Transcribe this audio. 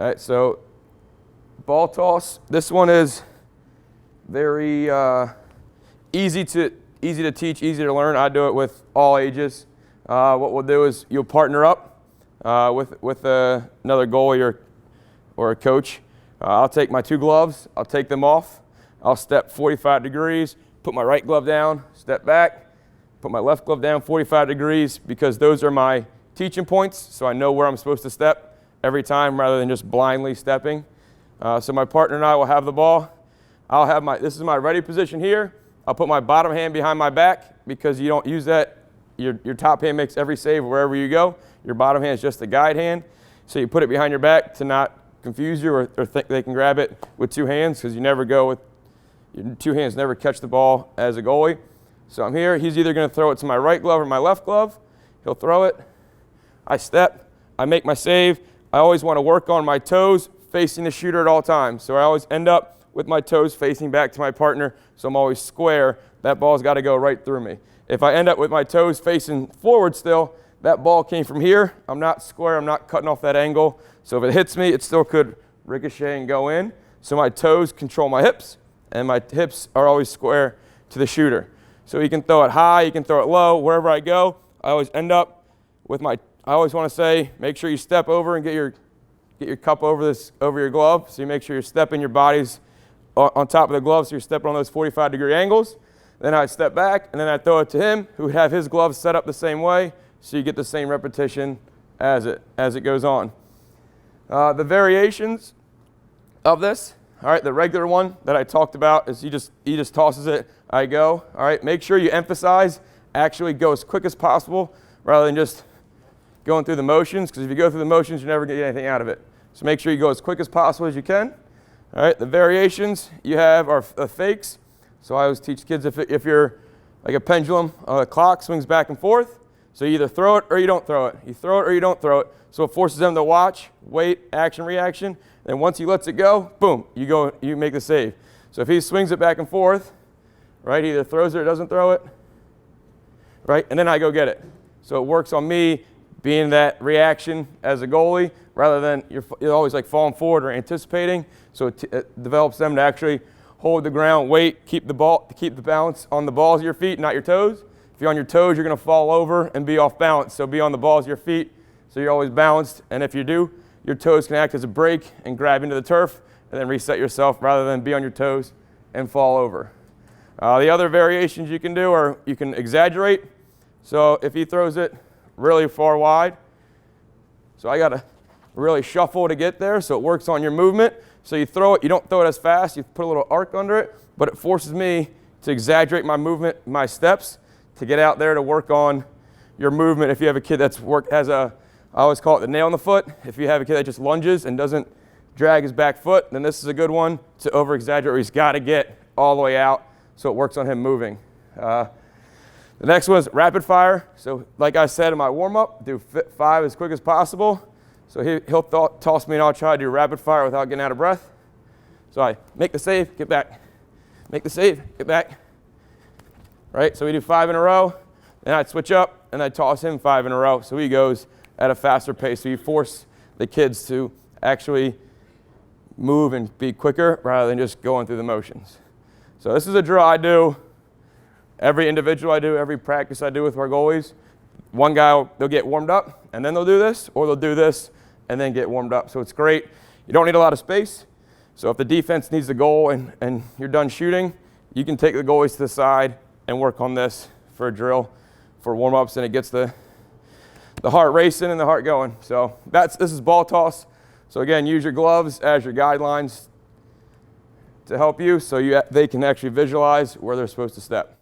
All right, so ball toss. This one is very easy to teach, easy to learn. I do it with all ages. What we'll do is you'll partner up with another goalie or a coach. I'll take my 2 gloves. I'll take them off. I'll step 45 degrees, put my right glove down, step back, put my left glove down 45 degrees because those are my teaching points, so I know where I'm supposed to step every time rather than just blindly stepping. So my partner and I will have the ball. I'll have this is my ready position here. I'll put my bottom hand behind my back because you don't use that. Your top hand makes every save wherever you go. Your bottom hand is just a guide hand. So you put it behind your back to not confuse you or think they can grab it with 2 hands because you never go with your 2 hands, never catch the ball as a goalie. So I'm here. He's either going to throw it to my right glove or my left glove. He'll throw it. I step. I make my save. I always want to work on my toes facing the shooter at all times. So I always end up with my toes facing back to my partner, so I'm always square. That ball's got to go right through me. If I end up with my toes facing forward still, that ball came from here. I'm not square. I'm not cutting off that angle. So if it hits me, it still could ricochet and go in. So my toes control my hips, and my hips are always square to the shooter. So you can throw it high, you can throw it low. Wherever I go, I always end up with my I always want to say, make sure you step over and get your cup over your glove. So you make sure you're stepping your bodies on top of the glove, so you're stepping on those 45-degree angles. Then I'd step back, and then I'd throw it to him, who would have his gloves set up the same way, so you get the same repetition as it goes on. The variations of this, all right, the regular one that I talked about is he just tosses it, I go. All right, make sure you emphasize actually go as quick as possible rather than just going through the motions, because if you go through the motions, you're never going to get anything out of it. So make sure you go as quick as possible as you can. All right, the variations you have are fakes. So I always teach kids if you're like a pendulum, a clock swings back and forth. So you either throw it or you don't throw it. You throw it or you don't throw it. So it forces them to watch, wait, action, reaction. And once he lets it go, boom, you make the save. So if he swings it back and forth, right, he either throws it or doesn't throw it, right, and then I go get it. So it works on me being that reaction as a goalie rather than you're always like falling forward or anticipating. So it develops them to actually hold the ground, wait, keep the balance on the balls of your feet, not your toes. If you're on your toes, you're going to fall over and be off balance. So be on the balls of your feet so you're always balanced. And if you do, your toes can act as a brake and grab into the turf and then reset yourself rather than be on your toes and fall over. The other variations you can do are you can exaggerate. So if he throws it really far wide, so I got to really shuffle to get there, so it works on your movement. So you throw it, you don't throw it as fast, you put a little arc under it, but it forces me to exaggerate my movement, my steps, to get out there to work on your movement. If you have a kid I always call it the nail in the foot. If you have a kid that just lunges and doesn't drag his back foot, then this is a good one to over-exaggerate where he's got to get all the way out, so it works on him moving. The next one is rapid fire. So like I said in my warm-up, do 5 as quick as possible. So he'll toss me and I'll try to do rapid fire without getting out of breath. So I make the save, get back. Make the save, get back. Right, so we do 5 in a row. Then I'd switch up and I'd toss him 5 in a row. So he goes at a faster pace. So you force the kids to actually move and be quicker rather than just going through the motions. So this is a drill I do. Every individual I do, every practice I do with our goalies, one guy, they'll get warmed up, and then they'll do this, or they'll do this, and then get warmed up. So it's great. You don't need a lot of space. So if the defense needs the goal and you're done shooting, you can take the goalies to the side and work on this for a drill, for warm-ups, and it gets the heart racing and the heart going. So this is ball toss. So again, use your gloves as your guidelines to help you so they can actually visualize where they're supposed to step.